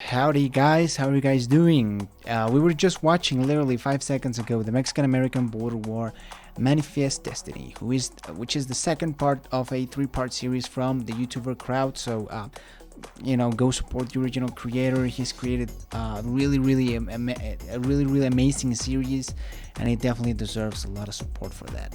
Howdy guys, how are you guys doing? We were just watching literally 5 seconds ago the Mexican-American border war Manifest Destiny, which is the second part of a 3-part series from the YouTuber Kraut. So go support the original creator. He's created a really amazing series, and it definitely deserves a lot of support for that.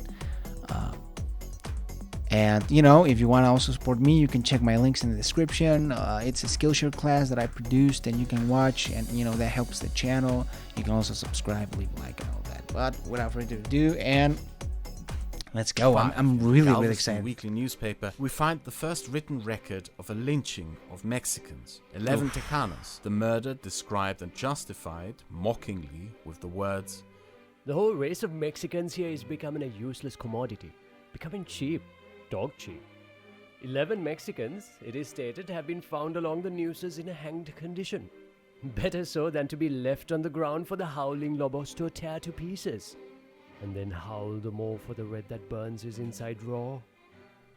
And if you want to also support me, you can check my links in the description. It's a Skillshare class that I produced and you can watch, and that helps the channel. You can also subscribe, leave a like and all that. But without further ado, and let's go. I'm really excited. Weekly newspaper, we find the first written record of a lynching of Mexicans. 11 Tejanos, the murder described and justified mockingly with the words, "The whole race of Mexicans here is becoming a useless commodity, becoming cheap. Dog cheap. 11 Mexicans, it is stated, have been found along the nooses in a hanged condition. Better so than to be left on the ground for the howling lobos to tear to pieces, and then howl the more for the red that burns his inside raw."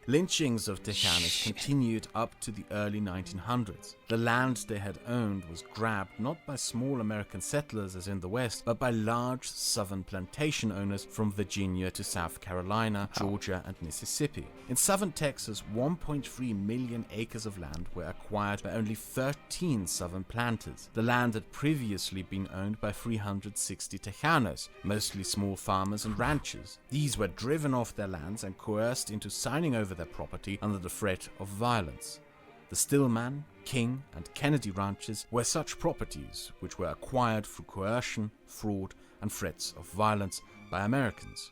Lynchings of Tejanos continued up to the early 1900s. The land they had owned was grabbed not by small American settlers as in the West, but by large southern plantation owners from Virginia to South Carolina, Georgia, and Mississippi. In southern Texas, 1.3 million acres of land were acquired by only 13 southern planters. The land had previously been owned by 360 Tejanos, mostly small farmers and ranchers. These were driven off their lands and coerced into signing over their property under the threat of violence. The Stillman, King, and Kennedy ranches were such properties which were acquired through coercion, fraud, and threats of violence by Americans.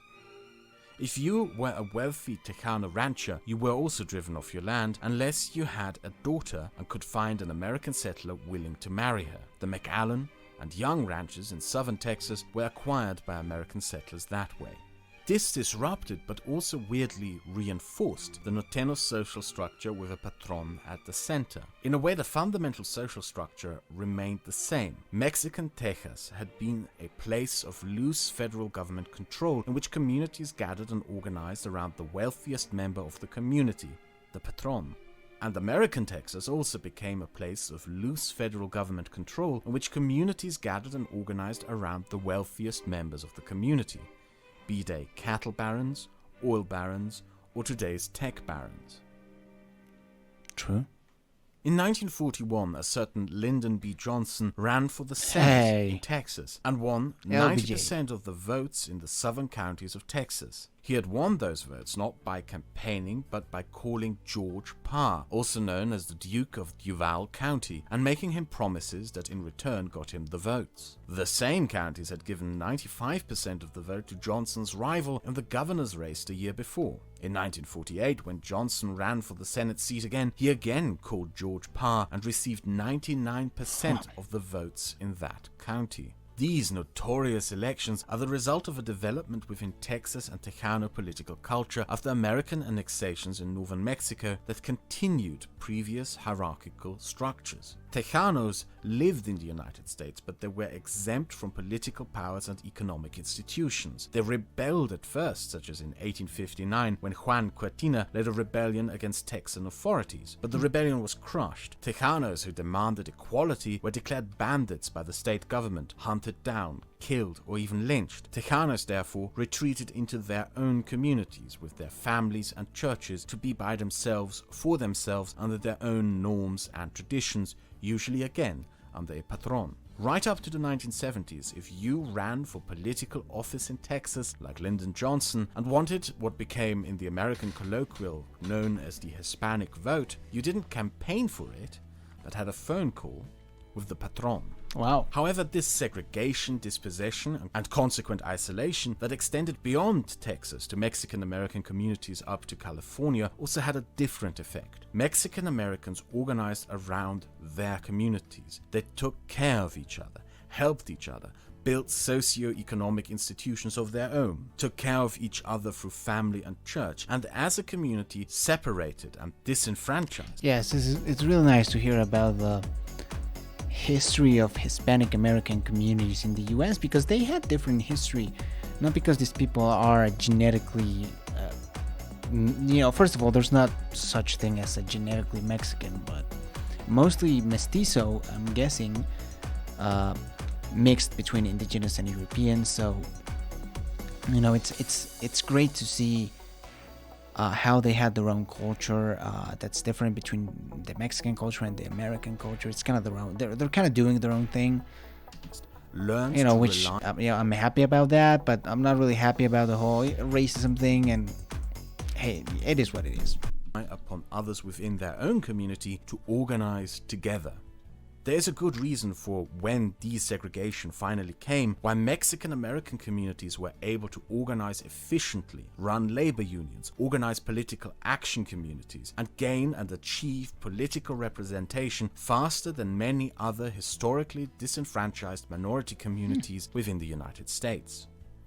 If you were a wealthy Tejano rancher, you were also driven off your land unless you had a daughter and could find an American settler willing to marry her. The McAllen and Young ranches in southern Texas were acquired by American settlers that way. This disrupted but also weirdly reinforced the Norteño social structure with a patron at the center. In a way, the fundamental social structure remained the same. Mexican Texas had been a place of loose federal government control in which communities gathered and organized around the wealthiest member of the community, the patron. And American Texas also became a place of loose federal government control in which communities gathered and organized around the wealthiest members of the community, be they cattle barons, oil barons, or today's tech barons. True. In 1941, a certain Lyndon B. Johnson ran for the Senate in Texas and won 90% of the votes in the southern counties of Texas. He had won those votes not by campaigning, but by calling George Parr, also known as the Duke of Duval County, and making him promises that in return got him the votes. The same counties had given 95% of the vote to Johnson's rival in the governor's race the year before. In 1948, when Johnson ran for the Senate seat again, he again called George Parr and received 99% of the votes in that county. These notorious elections are the result of a development within Texas and Tejano political culture after American annexations in northern Mexico that continued previous hierarchical structures. Tejanos lived in the United States, but they were exempt from political powers and economic institutions. They rebelled at first, such as in 1859, when Juan Cortina led a rebellion against Texan authorities, but the rebellion was crushed. Tejanos who demanded equality were declared bandits by the state government, hunted down, killed, or even lynched. Tejanos therefore retreated into their own communities with their families and churches to be by themselves, for themselves, under their own norms and traditions, usually again under a patron. Right up to the 1970s, if you ran for political office in Texas, like Lyndon Johnson, and wanted what became in the American colloquial known as the Hispanic vote, you didn't campaign for it, but had a phone call with the patron. Wow. However, this segregation, dispossession, and consequent isolation that extended beyond Texas to Mexican-American communities up to California also had a different effect. Mexican Americans organized around their communities. They took care of each other, helped each other, built socio-economic institutions of their own, took care of each other through family and church, and as a community separated and disenfranchised. Yes, it's really nice to hear about the history of Hispanic American communities in the US, because they had different history, not because these people are genetically first of all, there's not such thing as a genetically Mexican, but mostly mestizo, I'm guessing, mixed between indigenous and Europeans. So it's great to see how they had their own culture that's different between the Mexican culture and the American culture. It's kind of their own. They're kind of doing their own thing. Which I'm happy about that, but I'm not really happy about the whole racism thing. And hey, it is what it is. Upon others within their own community to organize together. There is a good reason for when desegregation finally came, why Mexican-American communities were able to organize efficiently, run labor unions, organize political action communities, and gain and achieve political representation faster than many other historically disenfranchised minority communities within the United States.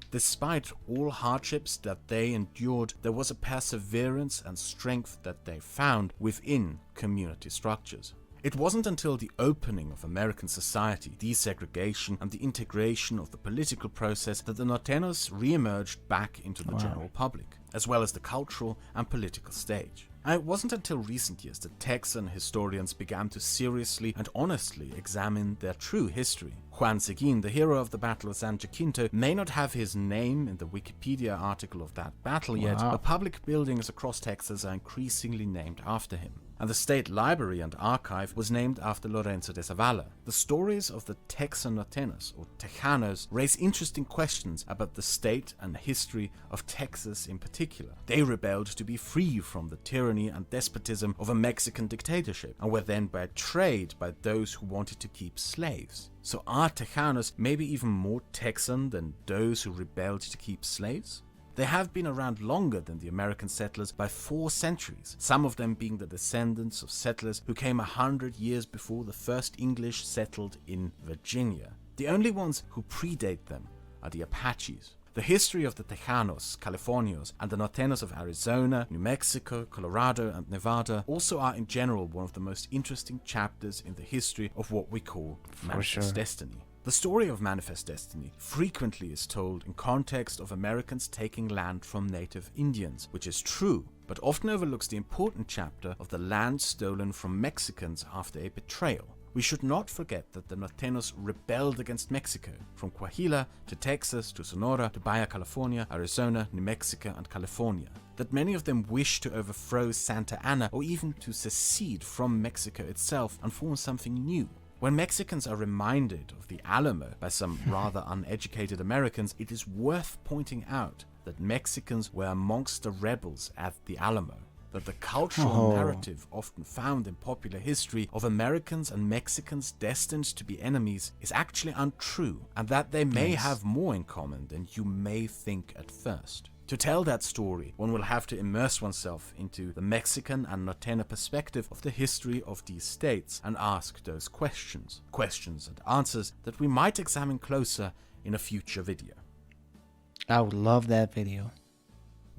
Despite all hardships that they endured, there was a perseverance and strength that they found within community structures. It wasn't until the opening of American society, desegregation, and the integration of the political process that the Norteños re-emerged back into the general public, as well as the cultural and political stage. And it wasn't until recent years that Texan historians began to seriously and honestly examine their true history. Juan Seguin, the hero of the Battle of San Jacinto, may not have his name in the Wikipedia article of that battle yet, but public buildings across Texas are increasingly named after him. And the State Library and Archive was named after Lorenzo de Zavala. The stories of the Texan Norteños, or Tejanos, raise interesting questions about the state and history of Texas in particular. They rebelled to be free from the tyranny and despotism of a Mexican dictatorship, and were then betrayed by those who wanted to keep slaves. So are Tejanos maybe even more Texan than those who rebelled to keep slaves? They have been around longer than the American settlers by 4 centuries, some of them being the descendants of settlers who came 100 years before the first English settled in Virginia. The only ones who predate them are the Apaches. The history of the Tejanos, Californios, and the Norteños of Arizona, New Mexico, Colorado, and Nevada also are in general one of the most interesting chapters in the history of what we call Manifest Destiny. The story of Manifest Destiny frequently is told in context of Americans taking land from native Indians, which is true, but often overlooks the important chapter of the land stolen from Mexicans after a betrayal. We should not forget that the Norteños rebelled against Mexico, from Coahuila to Texas to Sonora to Baja California, Arizona, New Mexico, and California. That many of them wished to overthrow Santa Anna or even to secede from Mexico itself and form something new. When Mexicans are reminded of the Alamo by some rather uneducated Americans, it is worth pointing out that Mexicans were amongst the rebels at the Alamo. That the cultural narrative often found in popular history of Americans and Mexicans destined to be enemies is actually untrue, and that they may have more in common than you may think at first. To tell that story, one will have to immerse oneself into the Mexican and Norteño perspective of the history of these states and ask those questions and answers that we might examine closer in a future video. I would love that video.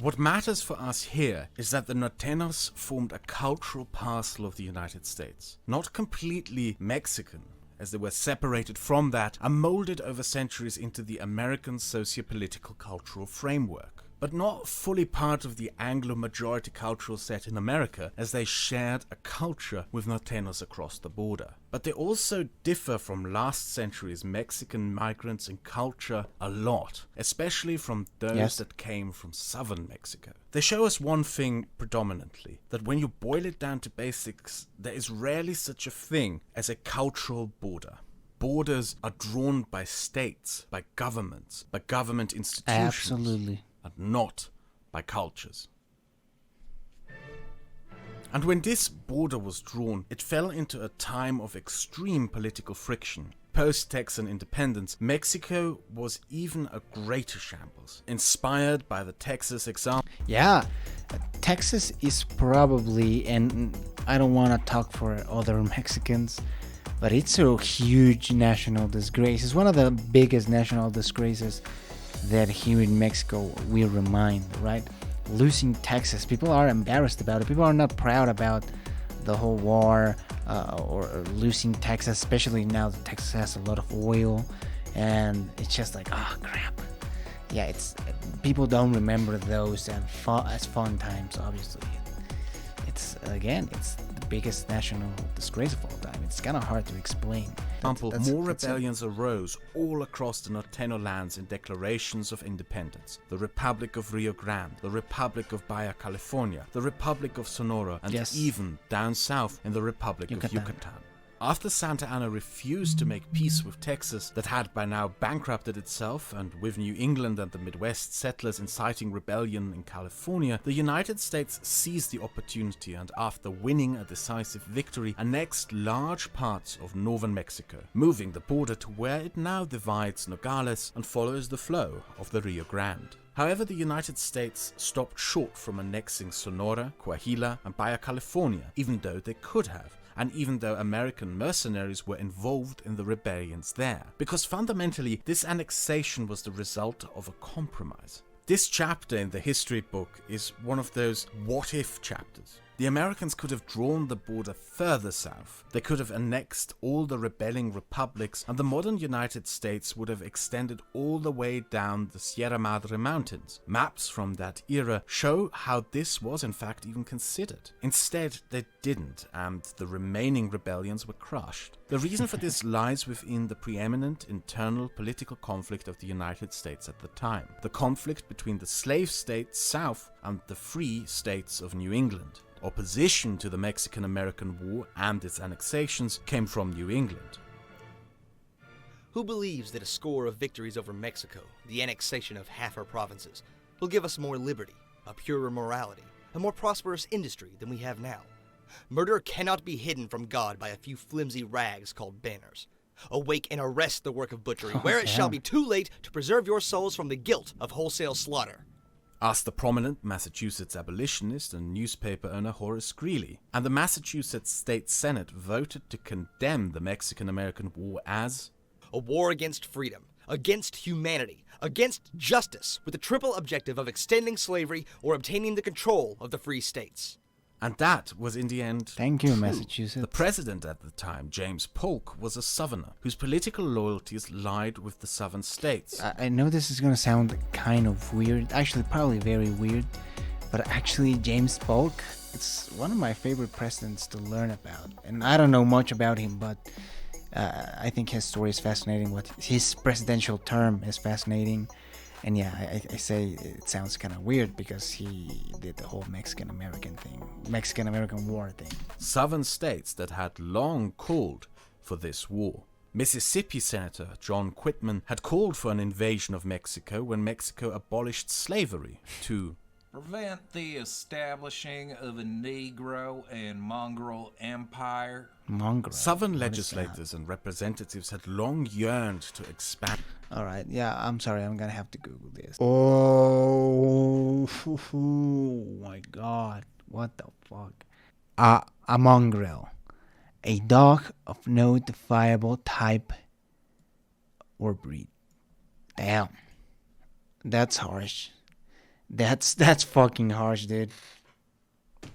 What matters for us here is that the Norteños formed a cultural parcel of the United States, not completely Mexican, as they were separated from that and molded over centuries into the American socio-political cultural framework, but not fully part of the Anglo-majority cultural set in America, as they shared a culture with Norteños across the border. But they also differ from last century's Mexican migrants in culture a lot, especially from those that came from southern Mexico. They show us one thing predominantly, that when you boil it down to basics, there is rarely such a thing as a cultural border. Borders are drawn by states, by governments, by government institutions. Absolutely. And not by cultures. And when this border was drawn, it fell into a time of extreme political friction. Post-Texan independence, Mexico was even a greater shambles, inspired by the Texas example. Yeah, Texas is probably, and I don't want to talk for other Mexicans, but it's a huge national disgrace. It's one of the biggest national disgraces that here in Mexico we remind, right? Losing Texas, people are embarrassed about it. People are not proud about the whole war or losing Texas, especially now that Texas has a lot of oil, and it's just like, oh crap. Yeah, it's people don't remember those as fun times. Obviously, it's biggest national disgrace of all time. It's kind of hard to explain. More rebellions arose all across the Norteño lands in declarations of independence. The Republic of Rio Grande, the Republic of Baja California, the Republic of Sonora, and even down south in the Republic of Yucatan. After Santa Anna refused to make peace with Texas, that had by now bankrupted itself, and with New England and the Midwest settlers inciting rebellion in California, the United States seized the opportunity and, after winning a decisive victory, annexed large parts of northern Mexico, moving the border to where it now divides Nogales and follows the flow of the Rio Grande. However, the United States stopped short from annexing Sonora, Coahuila, and Baja California, even though they could have, and even though American mercenaries were involved in the rebellions there, because fundamentally this annexation was the result of a compromise. This chapter in the history book is one of those what-if chapters. The Americans could have drawn the border further south. They could have annexed all the rebelling republics, and the modern United States would have extended all the way down the Sierra Madre Mountains. Maps from that era show how this was in fact even considered. Instead, they didn't, and the remaining rebellions were crushed. The reason for this lies within the preeminent internal political conflict of the United States at the time. The conflict between the slave states south and the free states of New England. Opposition to the Mexican-American War and its annexations came from New England. Who believes that a score of victories over Mexico, the annexation of half our provinces, will give us more liberty, a purer morality, a more prosperous industry than we have now? Murder cannot be hidden from God by a few flimsy rags called banners. Awake and arrest the work of butchery, where it shall be too late to preserve your souls from the guilt of wholesale slaughter. Asked the prominent Massachusetts abolitionist and newspaper owner Horace Greeley, and the Massachusetts State Senate voted to condemn the Mexican-American War as a war against freedom, against humanity, against justice, with the triple objective of extending slavery or obtaining the control of the free states. And that was in the end Thank you, true. Massachusetts. The president at the time, James Polk, was a Southerner whose political loyalties lied with the Southern states. I know this is going to sound kind of weird, actually probably very weird, but actually James Polk, it's one of my favorite presidents to learn about. And I don't know much about him, but I think his story is fascinating. What his presidential term is fascinating. And yeah, I say it sounds kind of weird because he did the whole Mexican-American War thing. Southern states that had long called for this war. Mississippi Senator John Quitman had called for an invasion of Mexico when Mexico abolished slavery to prevent the establishing of a Negro and mongrel empire. Mongrel. Southern legislators and representatives had long yearned to expand. Alright, yeah, I'm sorry, I'm gonna have to Google this. Oh my god, what the fuck? A mongrel. A dog of no definable type or breed. Damn. That's harsh. That's fucking harsh, dude.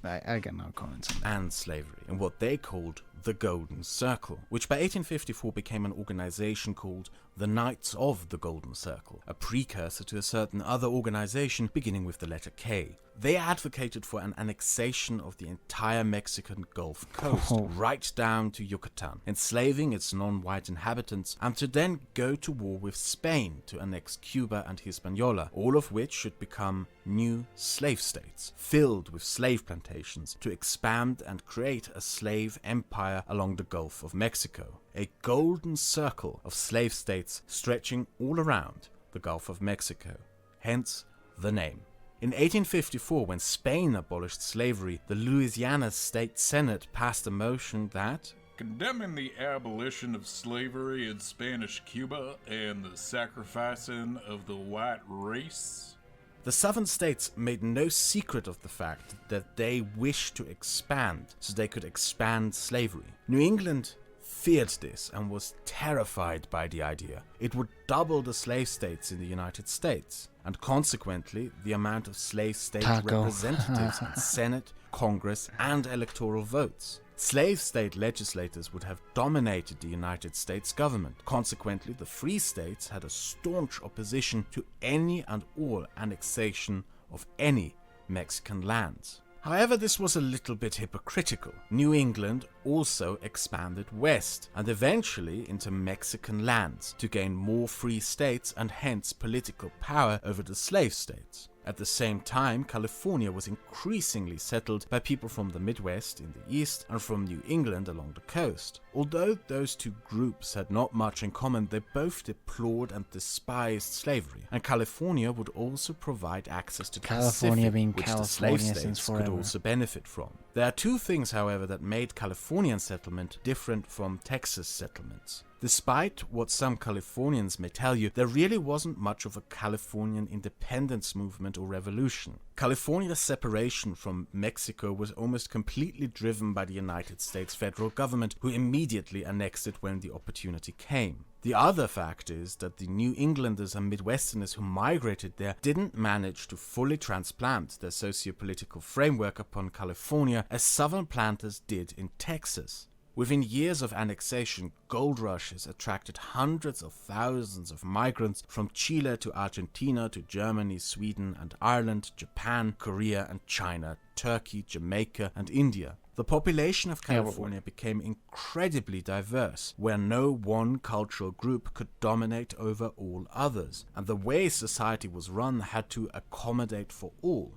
I got no comments on that. And slavery in what they called the Golden Circle, which by 1854 became an organization called the Knights of the Golden Circle, a precursor to a certain other organization beginning with the letter K. They advocated for an annexation of the entire Mexican Gulf Coast, right down to Yucatan, enslaving its non-white inhabitants, and to then go to war with Spain to annex Cuba and Hispaniola, all of which should become new slave states, filled with slave plantations, to expand and create a slave empire along the Gulf of Mexico. A golden circle of slave states stretching all around the Gulf of Mexico, hence the name. In 1854, when Spain abolished slavery, the Louisiana State Senate passed a motion that condemning the abolition of slavery in Spanish Cuba and the sacrificing of the white race. The southern states made no secret of the fact that they wished to expand so they could expand slavery. New England feared this and was terrified by the idea. It would double the slave states in the United States, and consequently the amount of slave state representatives in Senate, Congress, and electoral votes. Slave state legislators would have dominated the United States government. Consequently, the free states had a staunch opposition to any and all annexation of any Mexican lands. However, this was a little bit hypocritical. New England also expanded west and eventually into Mexican lands to gain more free states and hence political power over the slave states. At the same time, California was increasingly settled by people from the Midwest in the east and from New England along the coast. Although those two groups had not much in common, they both deplored and despised slavery, and California would also provide access to California Pacific, being which California the slave since states forever. could also benefit from. There are two things, however, that made Californian settlement different from Texas settlements. Despite what some Californians may tell you, there really wasn't much of a Californian independence movement or revolution. California's separation from Mexico was almost completely driven by the United States federal government, who immediately annexed it when the opportunity came. The other fact is that the New Englanders and Midwesterners who migrated there didn't manage to fully transplant their socio-political framework upon California as Southern planters did in Texas. Within years of annexation, gold rushes attracted hundreds of thousands of migrants from Chile to Argentina to Germany, Sweden and Ireland, Japan, Korea and China, Turkey, Jamaica and India. The population of California became incredibly diverse, where no one cultural group could dominate over all others, and the way society was run had to accommodate for all.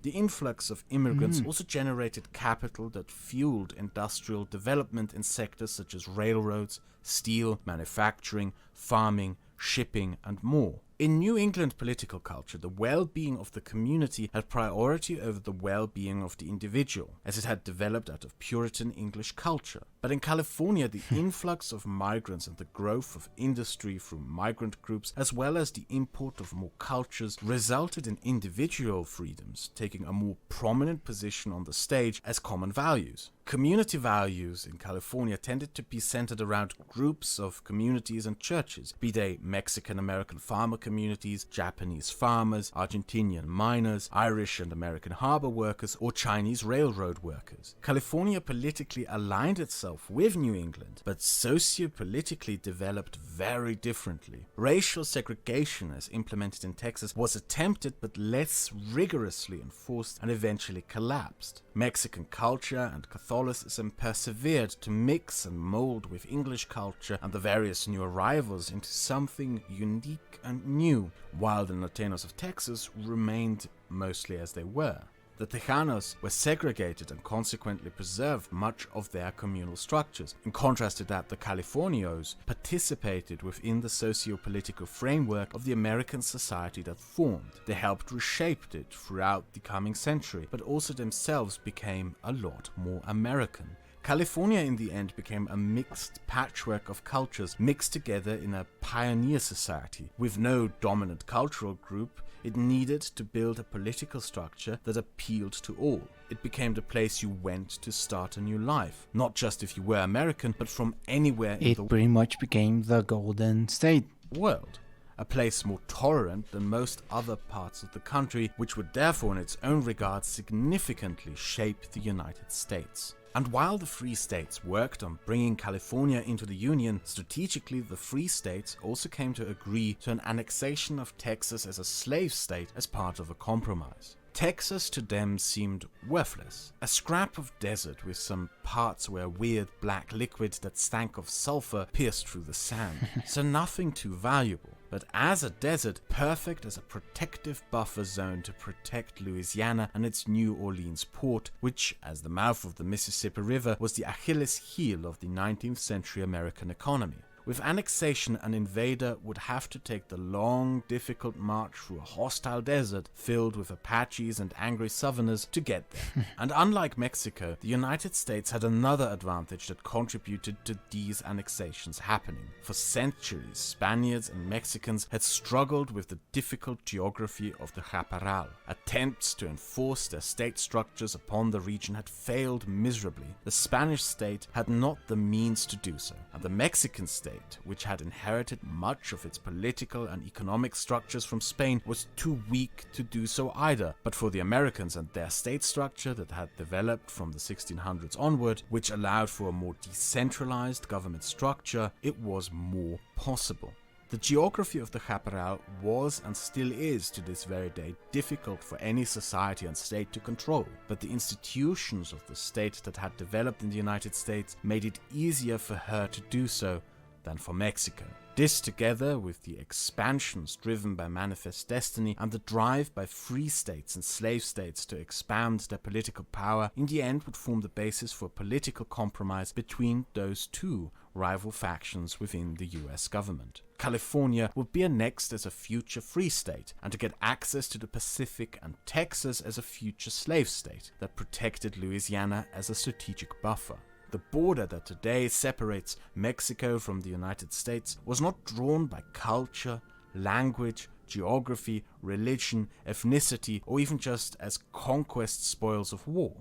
The influx of immigrants also generated capital that fueled industrial development in sectors such as railroads, steel, manufacturing, farming, shipping, and more. In New England political culture, the well-being of the community had priority over the well-being of the individual, as it had developed out of Puritan English culture. But in California, the influx of migrants and the growth of industry through migrant groups, as well as the import of more cultures, resulted in individual freedoms taking a more prominent position on the stage as common values. Community values in California tended to be centered around groups of communities and churches, be they Mexican-American farmer communities, Japanese farmers, Argentinian miners, Irish and American harbor workers, or Chinese railroad workers. California politically aligned itself with New England, but socio-politically developed very differently. Racial segregation, as implemented in Texas, was attempted but less rigorously enforced and eventually collapsed. Mexican culture and Catholicism persevered to mix and mold with English culture and the various new arrivals into something unique and new, while the Latinos of Texas remained mostly as they were. The Tejanos were segregated and consequently preserved much of their communal structures. In contrast to that, the Californios participated within the socio-political framework of the American society that formed. They helped reshape it throughout the coming century, but also themselves became a lot more American. California in the end became a mixed patchwork of cultures mixed together in a pioneer society. With no dominant cultural group, it needed to build a political structure that appealed to all. It became the place you went to start a new life, not just if you were American, but from anywhere in the It pretty much became the Golden State world. A place more tolerant than most other parts of the country, which would therefore in its own regard significantly shape the United States. And while the Free States worked on bringing California into the Union, strategically the Free States also came to agree to an annexation of Texas as a slave state as part of a compromise. Texas to them seemed worthless, a scrap of desert with some parts where weird black liquid that stank of sulfur pierced through the sand, so nothing too valuable. But as a desert, perfect as a protective buffer zone to protect Louisiana and its New Orleans port, which, as the mouth of the Mississippi River, was the Achilles heel of the 19th century American economy. With annexation, an invader would have to take the long, difficult march through a hostile desert filled with Apaches and angry Southerners to get there. And unlike Mexico, the United States had another advantage that contributed to these annexations happening. For centuries, Spaniards and Mexicans had struggled with the difficult geography of the Chaparral. Attempts to enforce their state structures upon the region had failed miserably. The Spanish state had not the means to do so, and the Mexican state, which had inherited much of its political and economic structures from Spain, was too weak to do so either. But for the Americans and their state structure that had developed from the 1600s onward, which allowed for a more decentralized government structure, it was more possible. The geography of the Chaparral was and still is to this very day difficult for any society and state to control, but the institutions of the state that had developed in the United States made it easier for her to do so than for Mexico. This, together with the expansions driven by Manifest Destiny and the drive by free states and slave states to expand their political power, in the end would form the basis for a political compromise between those two rival factions within the US government. California would be annexed as a future free state and to get access to the Pacific, and Texas as a future slave state that protected Louisiana as a strategic buffer. The border that today separates Mexico from the United States was not drawn by culture, language, geography, religion, ethnicity, or even just as conquest spoils of war.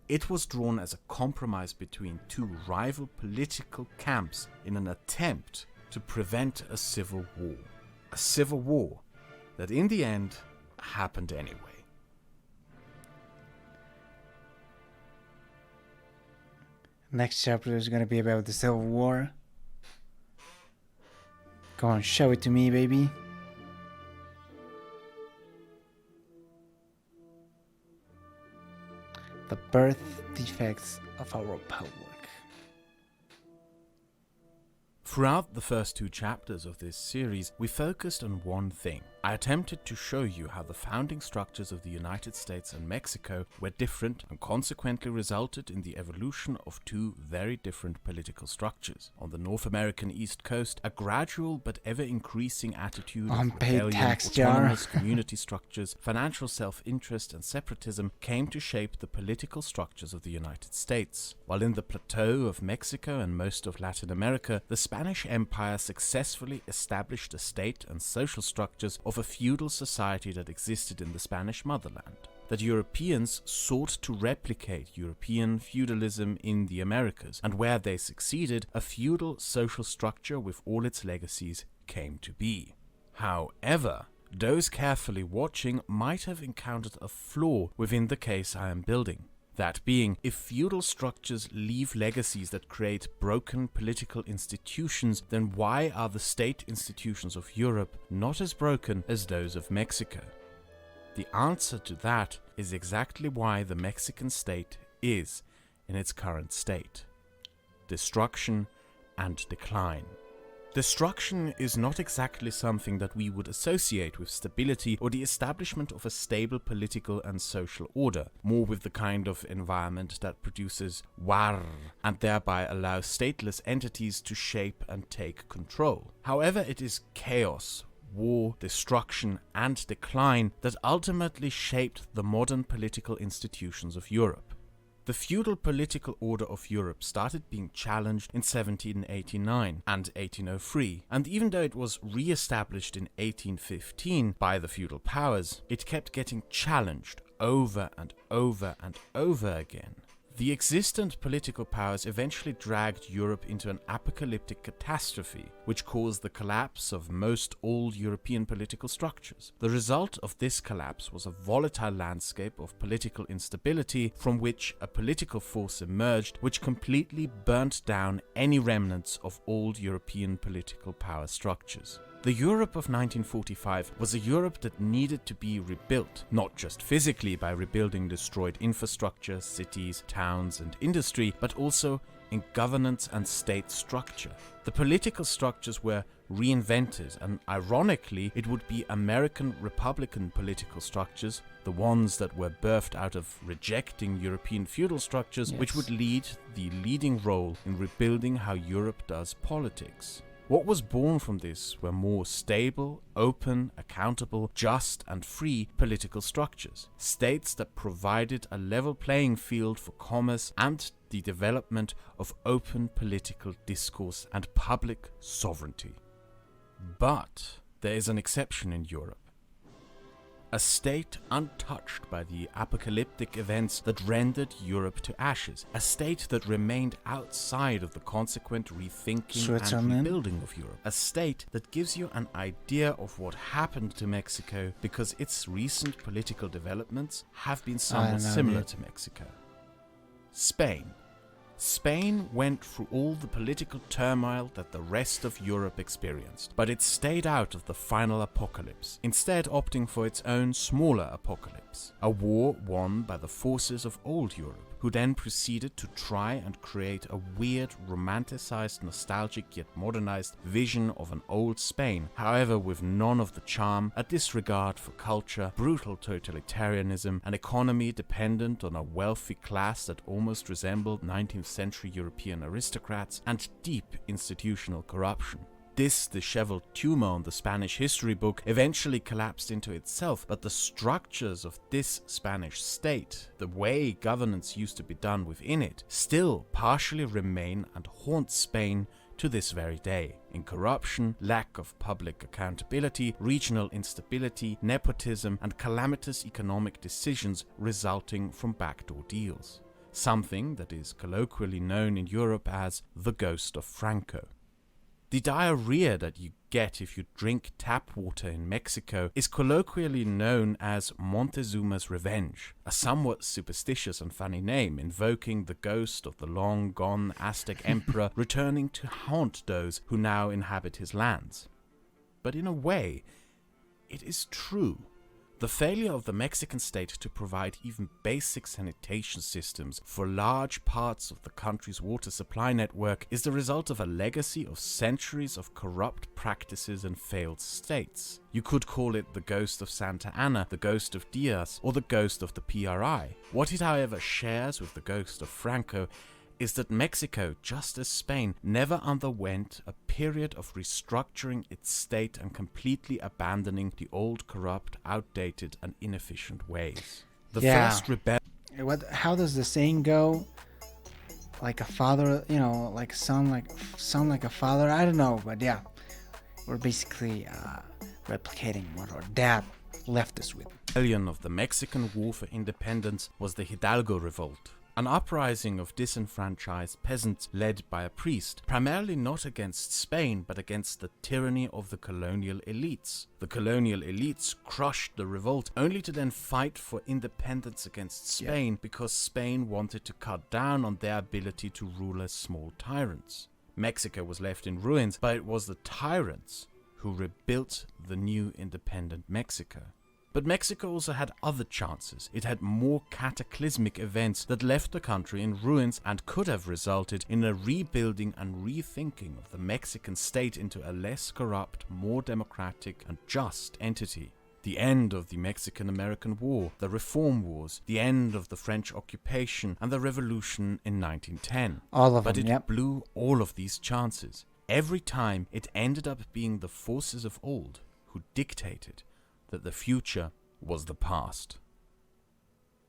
It was drawn as a compromise between two rival political camps in an attempt to prevent a civil war. A civil war that in the end happened anyway. Next chapter is gonna be about the Civil War. Go on, show it to me, baby. The birth defects of our republic. Throughout the first two chapters of this series, we focused on one thing. I attempted to show you how the founding structures of the United States and Mexico were different and consequently resulted in the evolution of two very different political structures. On the North American East Coast, a gradual but ever-increasing attitude of rebellion, autonomous community structures, financial self-interest and separatism came to shape the political structures of the United States. While in the plateau of Mexico and most of Latin America, the Spanish Empire successfully established a state and social structures of a feudal society that existed in the Spanish motherland. That Europeans sought to replicate European feudalism in the Americas, and where they succeeded, a feudal social structure with all its legacies came to be. However, those carefully watching might have encountered a flaw within the case I am building. That being, if feudal structures leave legacies that create broken political institutions, then why are the state institutions of Europe not as broken as those of Mexico? The answer to that is exactly why the Mexican state is in its current state: destruction and decline. Destruction is not exactly something that we would associate with stability or the establishment of a stable political and social order, more with the kind of environment that produces war and thereby allows stateless entities to shape and take control. However, it is chaos, war, destruction, and decline that ultimately shaped the modern political institutions of Europe. The feudal political order of Europe started being challenged in 1789 and 1803, and even though it was re-established in 1815 by the feudal powers, it kept getting challenged over and over and over again. The existent political powers eventually dragged Europe into an apocalyptic catastrophe, which caused the collapse of most old European political structures. The result of this collapse was a volatile landscape of political instability from which a political force emerged which completely burnt down any remnants of old European political power structures. The Europe of 1945 was a Europe that needed to be rebuilt, not just physically by rebuilding destroyed infrastructure, cities, towns, and industry, but also in governance and state structure. The political structures were reinvented, and ironically, it would be American Republican political structures, the ones that were birthed out of rejecting European feudal structures, which would lead the leading role in rebuilding how Europe does politics. What was born from this were more stable, open, accountable, just and free political structures. States that provided a level playing field for commerce and the development of open political discourse and public sovereignty. But there is an exception in Europe. A state untouched by the apocalyptic events that rendered Europe to ashes. A state that remained outside of the consequent rethinking and rebuilding of Europe. A state that gives you an idea of what happened to Mexico because its recent political developments have been somewhat similar to Mexico. Spain. Spain went through all the political turmoil that the rest of Europe experienced, but it stayed out of the final apocalypse, instead opting for its own smaller apocalypse, a war won by the forces of old Europe, who then proceeded to try and create a weird, romanticized, nostalgic yet modernized vision of an old Spain, however with none of the charm, a disregard for culture, brutal totalitarianism, an economy dependent on a wealthy class that almost resembled 19th century European aristocrats, and deep institutional corruption. This disheveled tumor on the Spanish history book eventually collapsed into itself, but the structures of this Spanish state, the way governance used to be done within it, still partially remain and haunt Spain to this very day, in corruption, lack of public accountability, regional instability, nepotism, and calamitous economic decisions resulting from backdoor deals. Something that is colloquially known in Europe as the ghost of Franco. The diarrhea that you get if you drink tap water in Mexico is colloquially known as Montezuma's Revenge, a somewhat superstitious and funny name invoking the ghost of the long-gone Aztec emperor returning to haunt those who now inhabit his lands. But in a way, it is true. The failure of the Mexican state to provide even basic sanitation systems for large parts of the country's water supply network is the result of a legacy of centuries of corrupt practices and failed states. You could call it the ghost of Santa Anna, the ghost of Diaz, or the ghost of the PRI. What it, however, shares with the ghost of Franco is that Mexico, just as Spain, never underwent a period of restructuring its state and completely abandoning the old, corrupt, outdated, and inefficient ways. The first rebellion. How does the saying go? Like a father, sound like a father. I don't know, but yeah, we're basically replicating what our dad left us with. The rebellion of the Mexican War for Independence was the Hidalgo Revolt. An uprising of disenfranchised peasants led by a priest, primarily not against Spain but against the tyranny of the colonial elites. The colonial elites crushed the revolt only to then fight for independence against Spain because Spain wanted to cut down on their ability to rule as small tyrants. Mexico was left in ruins, but it was the tyrants who rebuilt the new independent Mexico. But Mexico also had other chances. It had more cataclysmic events that left the country in ruins and could have resulted in a rebuilding and rethinking of the Mexican state into a less corrupt, more democratic and just entity. The end of the Mexican-American War, the Reform Wars, the end of the French occupation and the revolution in 1910. All of them, But it blew all of these chances. Every time it ended up being the forces of old who dictated that the future was the past.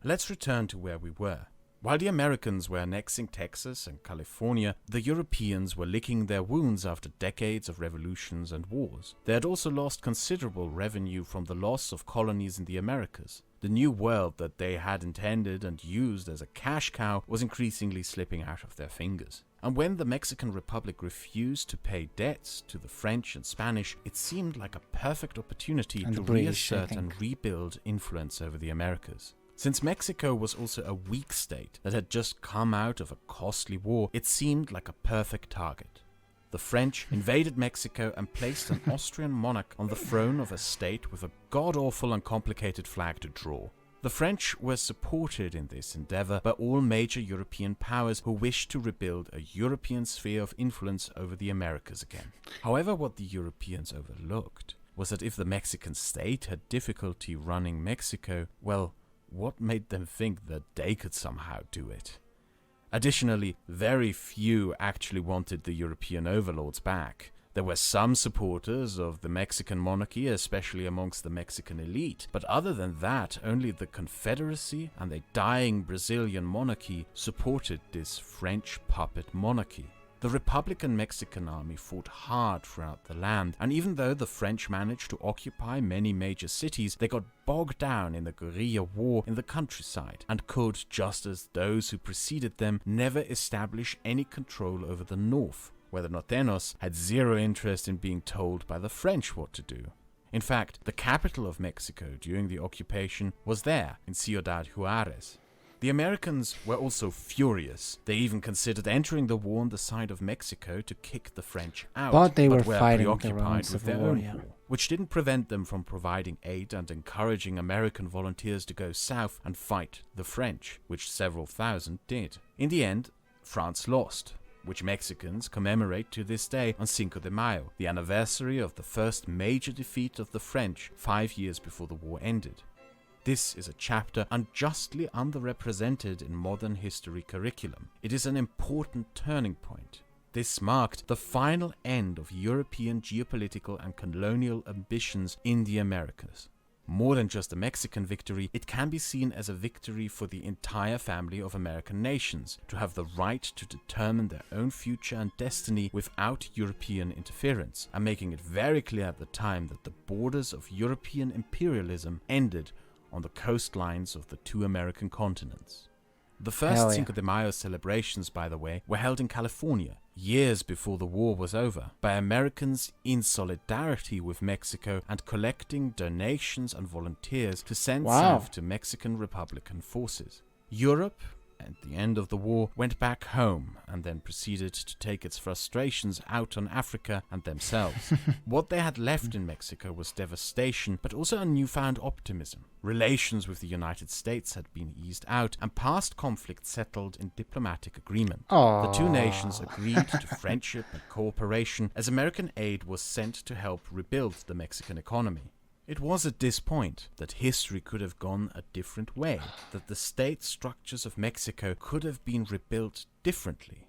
Let's return to where we were. While the Americans were annexing Texas and California, the Europeans were licking their wounds after decades of revolutions and wars. They had also lost considerable revenue from the loss of colonies in the Americas. The new world that they had intended and used as a cash cow was increasingly slipping out of their fingers. And when the Mexican Republic refused to pay debts to the French and Spanish, it seemed like a perfect opportunity to reassert and rebuild influence over the Americas. Since Mexico was also a weak state that had just come out of a costly war, it seemed like a perfect target. The French invaded Mexico and placed an Austrian monarch on the throne of a state with a god-awful and complicated flag to draw. The French were supported in this endeavor by all major European powers who wished to rebuild a European sphere of influence over the Americas again. However, what the Europeans overlooked was that if the Mexican state had difficulty running Mexico, well, what made them think that they could somehow do it? Additionally, very few actually wanted the European overlords back. There were some supporters of the Mexican monarchy, especially amongst the Mexican elite, but other than that, only the Confederacy and a dying Brazilian monarchy supported this French puppet monarchy. The Republican Mexican army fought hard throughout the land, and even though the French managed to occupy many major cities, they got bogged down in the guerrilla war in the countryside, and could, just as those who preceded them, never establish any control over the north, where the Norteños had zero interest in being told by the French what to do. In fact, the capital of Mexico during the occupation was there, in Ciudad Juárez. The Americans were also furious. They even considered entering the war on the side of Mexico to kick the French out. But they were were fighting preoccupied with their own war, war, which didn't prevent them from providing aid and encouraging American volunteers to go south and fight the French, which several thousand did. In the end, France lost, which Mexicans commemorate to this day on Cinco de Mayo, the anniversary of the first major defeat of the French 5 years before the war ended. This is a chapter unjustly underrepresented in modern history curriculum. It is an important turning point. This marked the final end of European geopolitical and colonial ambitions in the Americas. More than just a Mexican victory, it can be seen as a victory for the entire family of American nations to have the right to determine their own future and destiny without European interference, and making it very clear at the time that the borders of European imperialism ended on the coastlines of the two American continents. The first Cinco de Mayo celebrations, by the way, were held in California, years before the war was over, by Americans in solidarity with Mexico and collecting donations and volunteers to send south to Mexican Republican forces. Europe, at the end of the war, went back home and then proceeded to take its frustrations out on Africa and themselves. What they had left in Mexico was devastation, but also a newfound optimism. Relations with the United States had been eased out and past conflict settled in diplomatic agreement. The two nations agreed to friendship and cooperation as American aid was sent to help rebuild the Mexican economy. It was at this point that history could have gone a different way, that the state structures of Mexico could have been rebuilt differently.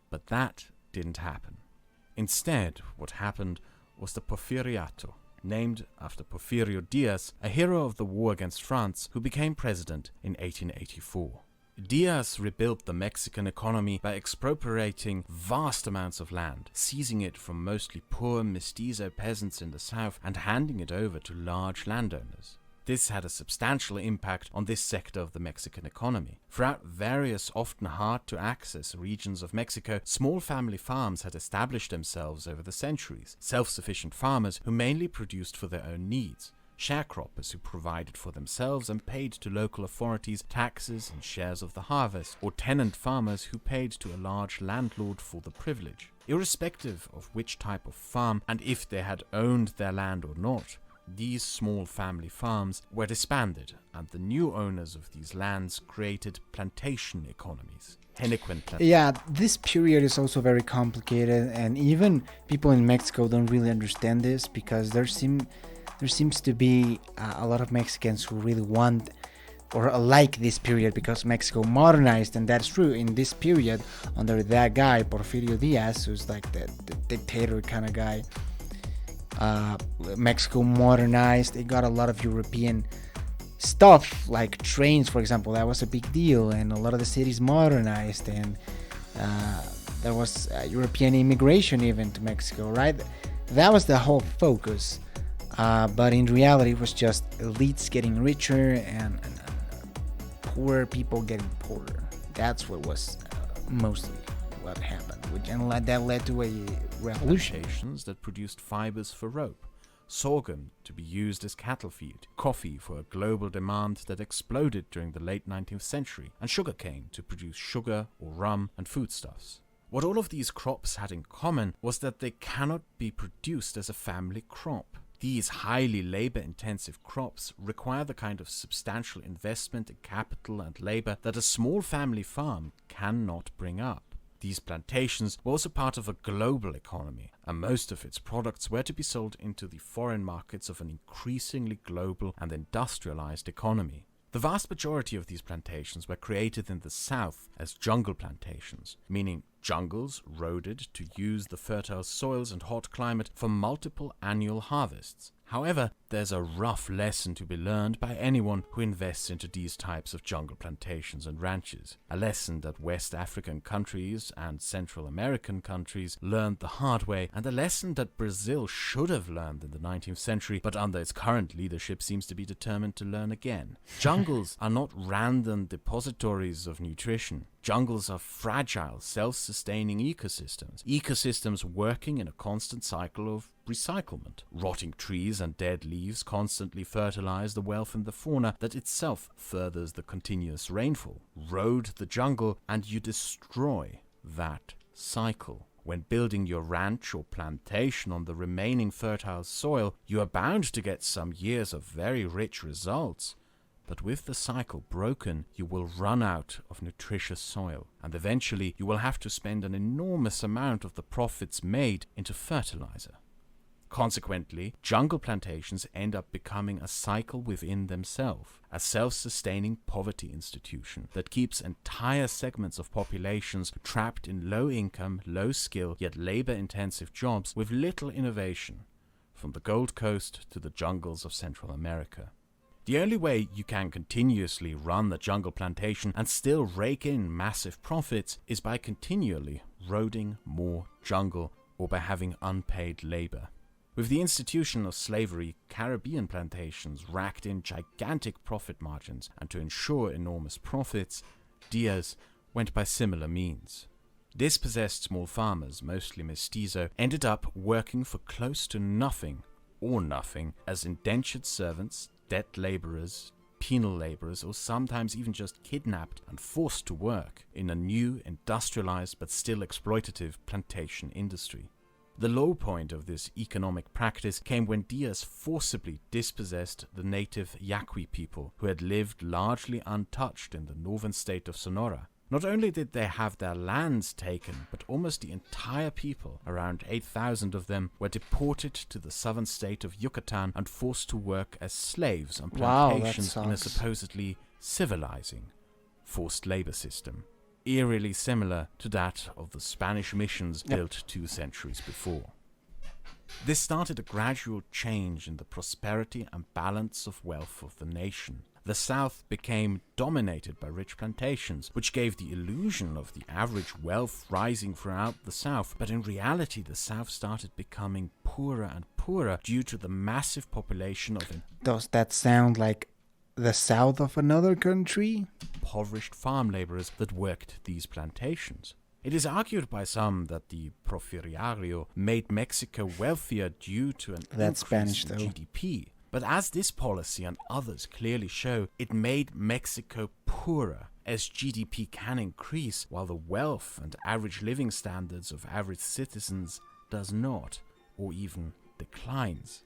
But that didn't happen. Instead, what happened was the Porfiriato, named after Porfirio Diaz, a hero of the war against France who became president in 1884. Diaz rebuilt the Mexican economy by expropriating vast amounts of land, seizing it from mostly poor mestizo peasants in the south and handing it over to large landowners. This had a substantial impact on this sector of the Mexican economy. Throughout various, often hard-to-access regions of Mexico, small family farms had established themselves over the centuries, self-sufficient farmers who mainly produced for their own needs. Sharecroppers who provided for themselves and paid to local authorities taxes and shares of the harvest, or tenant farmers who paid to a large landlord for the privilege. Irrespective of which type of farm and if they had owned their land or not, these small family farms were disbanded, and the new owners of these lands created plantation economies. Yeah, this period is also very complicated, and even people in Mexico don't really understand this because there seems to be a lot of Mexicans who really want or like this period because Mexico modernized, and that's true. In this period, under that guy, Porfirio Diaz, who's like the dictator kind of guy, Mexico modernized. They got a lot of European stuff, like trains, for example. That was a big deal, and a lot of the cities modernized, and there was European immigration even to Mexico, right? That was the whole focus. But in reality, it was just elites getting richer and poor people getting poorer. That's what was mostly what happened, and that led to a revolution. Plantations that produced fibers for rope, sorghum to be used as cattle feed, coffee for a global demand that exploded during the late 19th century, and sugarcane to produce sugar or rum and foodstuffs. What all of these crops had in common was that they cannot be produced as a family crop. These highly labor-intensive crops require the kind of substantial investment in capital and labor that a small family farm cannot bring up. These plantations were also part of a global economy, and most of its products were to be sold into the foreign markets of an increasingly global and industrialized economy. The vast majority of these plantations were created in the south as jungle plantations, meaning jungles roaded to use the fertile soils and hot climate for multiple annual harvests. However, there's a rough lesson to be learned by anyone who invests into these types of jungle plantations and ranches. A lesson that West African countries and Central American countries learned the hard way, and a lesson that Brazil should have learned in the 19th century, but under its current leadership seems to be determined to learn again. Jungles are not random depositories of nutrition. Jungles are fragile, self-sustaining ecosystems working in a constant cycle of recyclement. Rotting trees and dead leaves leaves constantly fertilize the wealth in the fauna that itself furthers the continuous rainfall. Erode the jungle and you destroy that cycle. When building your ranch or plantation on the remaining fertile soil, you are bound to get some years of very rich results. But with the cycle broken, you will run out of nutritious soil, and eventually you will have to spend an enormous amount of the profits made into fertilizer. Consequently, jungle plantations end up becoming a cycle within themselves, a self-sustaining poverty institution that keeps entire segments of populations trapped in low-income, low-skill, yet labor-intensive jobs with little innovation, from the Gold Coast to the jungles of Central America. The only way you can continuously run the jungle plantation and still rake in massive profits is by continually roading more jungle or by having unpaid labor. With the institution of slavery, Caribbean plantations racked in gigantic profit margins, and to ensure enormous profits, Diaz went by similar means. Dispossessed small farmers, mostly mestizo, ended up working for close to nothing as indentured servants, debt laborers, penal laborers, or sometimes even just kidnapped and forced to work in a new, industrialized but still exploitative plantation industry. The low point of this economic practice came when Diaz forcibly dispossessed the native Yaqui people who had lived largely untouched in the northern state of Sonora. Not only did they have their lands taken, but almost the entire people, around 8,000 of them, were deported to the southern state of Yucatan and forced to work as slaves on plantations in a supposedly civilizing forced labor system, eerily similar to that of the Spanish missions built 2 centuries before. This started a gradual change in the prosperity and balance of wealth of the nation. The South became dominated by rich plantations, which gave the illusion of the average wealth rising throughout the South, but in reality the South started becoming poorer and poorer due to the massive population of Does that sound like the south of another country? Impoverished farm laborers that worked these plantations. It is argued by some that the Porfiriato made Mexico wealthier due to an increase in GDP. But as this policy and others clearly show, it made Mexico poorer, as GDP can increase while the wealth and average living standards of average citizens does not, or even declines.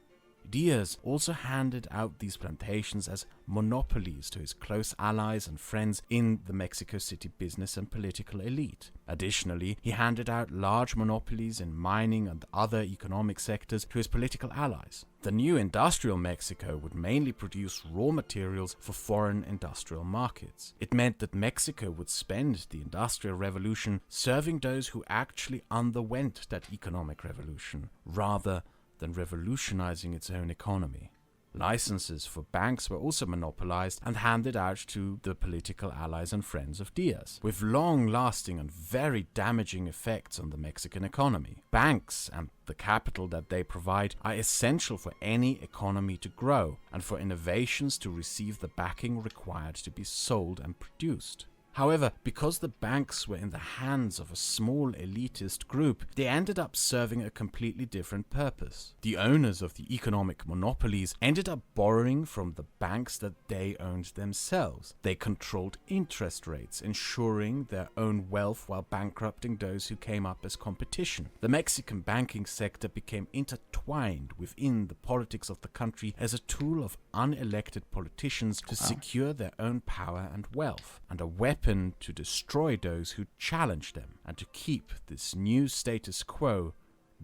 Diaz also handed out these plantations as monopolies to his close allies and friends in the Mexico City business and political elite. Additionally, he handed out large monopolies in mining and other economic sectors to his political allies. The new industrial Mexico would mainly produce raw materials for foreign industrial markets. It meant that Mexico would spend the Industrial Revolution serving those who actually underwent that economic revolution, rather than revolutionizing its own economy. Licenses for banks were also monopolized and handed out to the political allies and friends of Diaz, with long-lasting and very damaging effects on the Mexican economy. Banks and the capital that they provide are essential for any economy to grow and for innovations to receive the backing required to be sold and produced. However, because the banks were in the hands of a small elitist group, they ended up serving a completely different purpose. The owners of the economic monopolies ended up borrowing from the banks that they owned themselves. They controlled interest rates, ensuring their own wealth while bankrupting those who came up as competition. The Mexican banking sector became intertwined within the politics of the country as a tool of unelected politicians to secure their own power and wealth, and a weapon to destroy those who challenge them and to keep this new status quo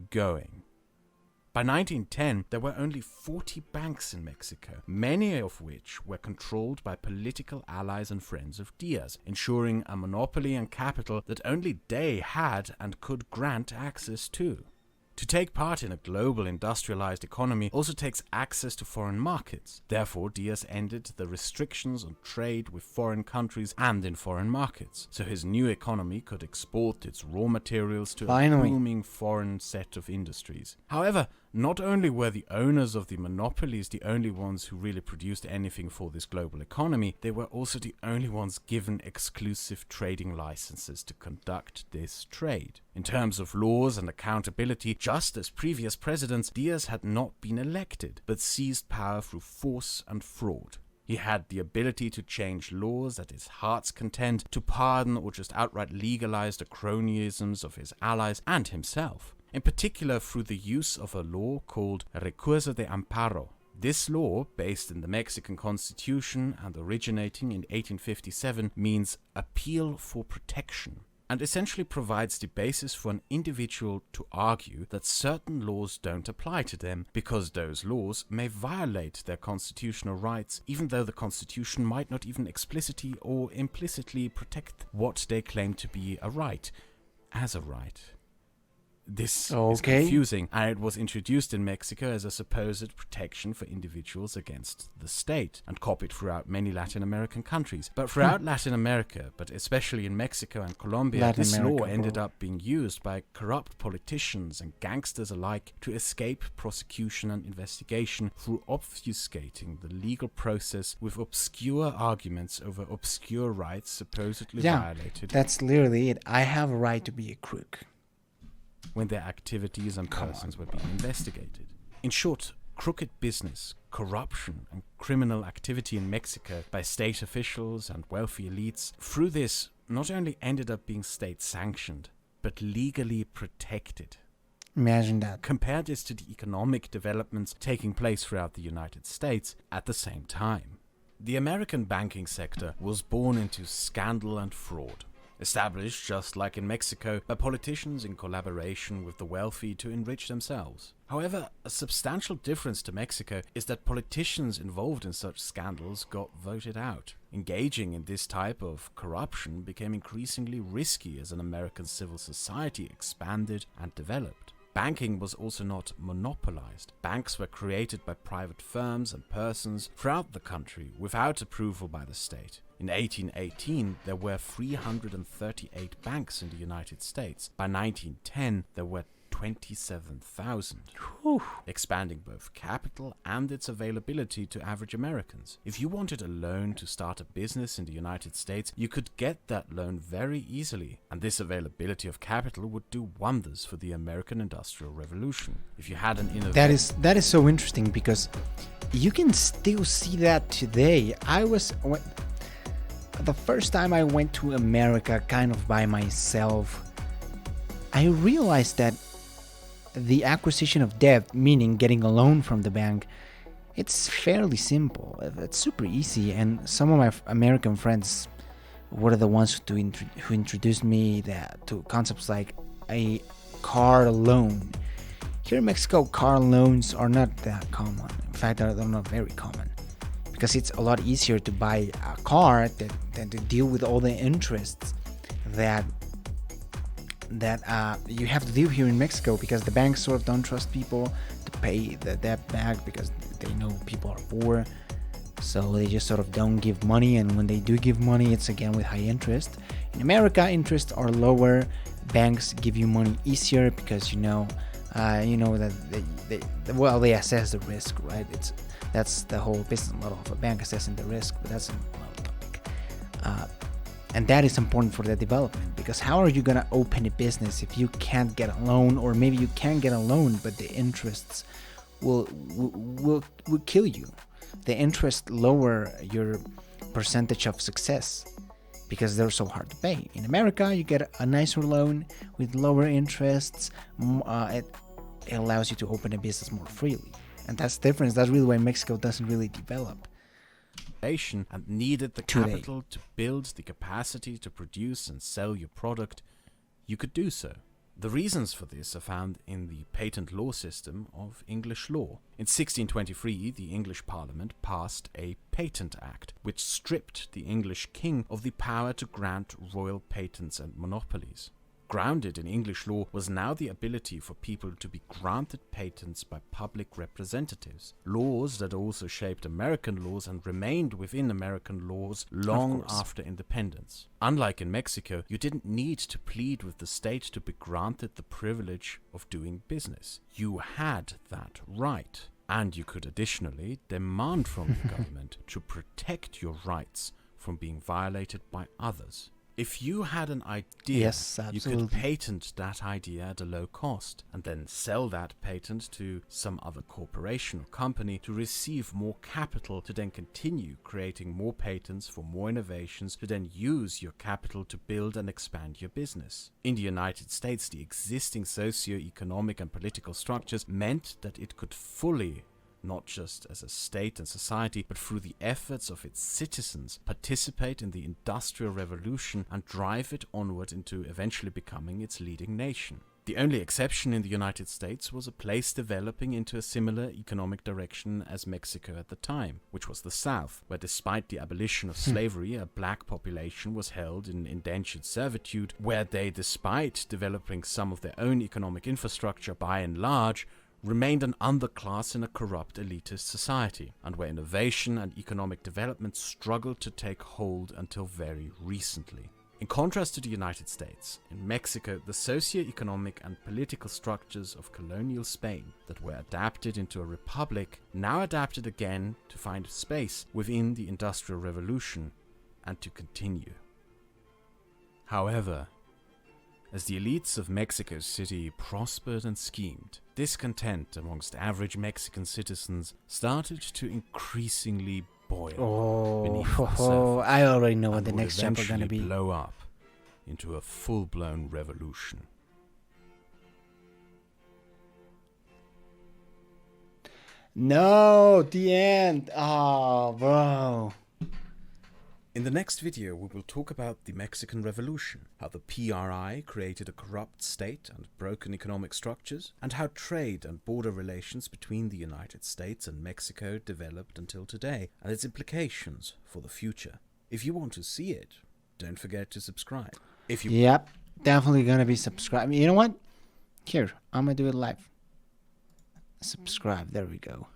going. By 1910, there were only 40 banks in Mexico, many of which were controlled by political allies and friends of Diaz, ensuring a monopoly and capital that only they had and could grant access to. To take part in a global industrialized economy also takes access to foreign markets. Therefore, Diaz ended the restrictions on trade with foreign countries and in foreign markets, so his new economy could export its raw materials to a booming foreign set of industries. However, not only were the owners of the monopolies the only ones who really produced anything for this global economy, they were also the only ones given exclusive trading licenses to conduct this trade. In terms of laws and accountability, just as previous presidents, Diaz had not been elected, but seized power through force and fraud. He had the ability to change laws at his heart's content, to pardon or just outright legalize the cronyisms of his allies and himself, in particular through the use of a law called Recurso de Amparo. This law, based in the Mexican Constitution and originating in 1857, means appeal for protection, and essentially provides the basis for an individual to argue that certain laws don't apply to them because those laws may violate their constitutional rights, even though the Constitution might not even explicitly or implicitly protect what they claim to be a right as a right. This is confusing, and it was introduced in Mexico as a supposed protection for individuals against the state, and copied throughout many Latin American countries. But throughout Latin America, but especially in Mexico and Colombia, this law ended up being used by corrupt politicians and gangsters alike to escape prosecution and investigation through obfuscating the legal process with obscure arguments over obscure rights supposedly violated. That's literally it. I have a right to be a crook. When their activities and persons were being investigated. In short, crooked business, corruption, and criminal activity in Mexico by state officials and wealthy elites, through this, not only ended up being state-sanctioned, but legally protected. Imagine that. Compare this to the economic developments taking place throughout the United States at the same time. The American banking sector was born into scandal and fraud, established, just like in Mexico, by politicians in collaboration with the wealthy to enrich themselves. However, a substantial difference to Mexico is that politicians involved in such scandals got voted out. Engaging in this type of corruption became increasingly risky as an American civil society expanded and developed. Banking was also not monopolized. Banks were created by private firms and persons throughout the country without approval by the state. In 1818, there were 338 banks in the United States. By 1910, there were 27,000, expanding both capital and its availability to average Americans. If you wanted a loan to start a business in the United States, you could get that loan very easily, and this availability of capital would do wonders for the American Industrial Revolution. If you had an innovation... That is so interesting, because you can still see that today. The first time I went to America kind of by myself, I realized that the acquisition of debt, meaning getting a loan from the bank, it's fairly simple. It's super easy, and some of my American friends were the ones who introduced me to concepts like a car loan. Here in Mexico, car loans are not that common. In fact, they're not very common, because it's a lot easier to buy a car than to deal with all the interests that you have to deal here in Mexico, because the banks sort of don't trust people to pay the debt back because they know people are poor. So they just sort of don't give money, and when they do give money, it's again with high interest. In America, interests are lower. Banks give you money easier because you know that they assess the risk, right? That's the whole business model of a bank, assessing the risk, but that's another topic. And that is important for the development, because how are you going to open a business if you can't get a loan, or maybe you can get a loan, but the interests will kill you. The interest lower your percentage of success because they're so hard to pay. In America, you get a nicer loan with lower interests. It allows you to open a business more freely. And that's the difference. That's really why Mexico doesn't really develop. And needed the capital to build the capacity to produce and sell your product, you could do so. The reasons for this are found in the patent law system of English law. In 1623, the English Parliament passed a Patent Act, which stripped the English king of the power to grant royal patents and monopolies. Grounded in English law was now the ability for people to be granted patents by public representatives. Laws that also shaped American laws and remained within American laws long after independence. Unlike in Mexico, you didn't need to plead with the state to be granted the privilege of doing business. You had that right. And you could additionally demand from the government to protect your rights from being violated by others. If you had an idea, yes, you could patent that idea at a low cost and then sell that patent to some other corporation or company to receive more capital to then continue creating more patents for more innovations to then use your capital to build and expand your business. In the United States, the existing socio-economic and political structures meant that it could fully, not just as a state and society, but through the efforts of its citizens, participate in the Industrial Revolution and drive it onward into eventually becoming its leading nation. The only exception in the United States was a place developing into a similar economic direction as Mexico at the time, which was the South, where despite the abolition of slavery, a black population was held in indentured servitude, where they, despite developing some of their own economic infrastructure by and large, remained an underclass in a corrupt elitist society, and where innovation and economic development struggled to take hold until very recently. In contrast to the United States, in Mexico, the socio-economic and political structures of colonial Spain that were adapted into a republic now adapted again to find space within the Industrial Revolution and to continue. However, as the elites of Mexico City prospered and schemed, discontent amongst average Mexican citizens started to increasingly boil beneath the surface. I already know what the next chapter is going to be. Blow up into a full-blown revolution. No, the end. Oh, bro. In the next video, we will talk about the Mexican Revolution, how the PRI created a corrupt state and broken economic structures, and how trade and border relations between the United States and Mexico developed until today, and its implications for the future. If you want to see it, don't forget to subscribe. Yep, definitely gonna be subscribing. You know what? Here, I'm gonna do it live. Subscribe, there we go.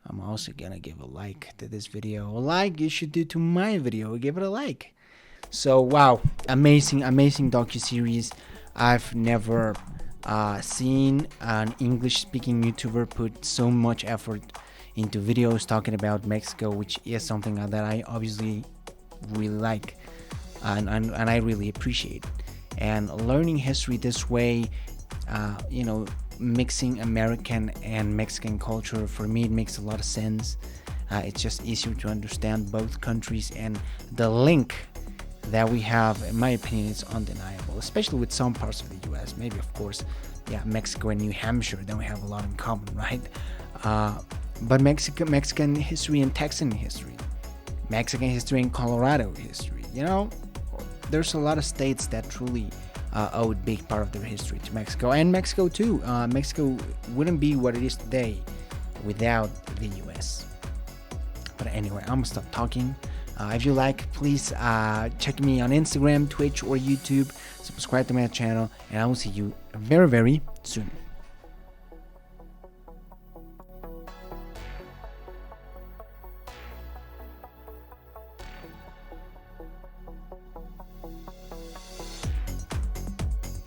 I'm also gonna give a like to this video. A like you should do to my video. Give it a like. So wow, amazing docuseries. I've never seen an English-speaking YouTuber put so much effort into videos talking about Mexico, which is something that I obviously really like and I really appreciate. And learning history this way, mixing American and Mexican culture, for me it makes a lot of sense. It's just easier to understand both countries, and the link that we have, in my opinion, is undeniable, especially with some parts of the US. Maybe, of course, Mexico and New Hampshire, then we have a lot in common, right? But Mexican history and Texan history, Mexican history and Colorado history, there's a lot of states that truly owe a big part of their history to Mexico, and Mexico too. Mexico wouldn't be what it is today without the US. But anyway, I'm gonna stop talking. If you like, please check me on Instagram, Twitch, or YouTube. Subscribe to my channel, and I will see you very, very soon.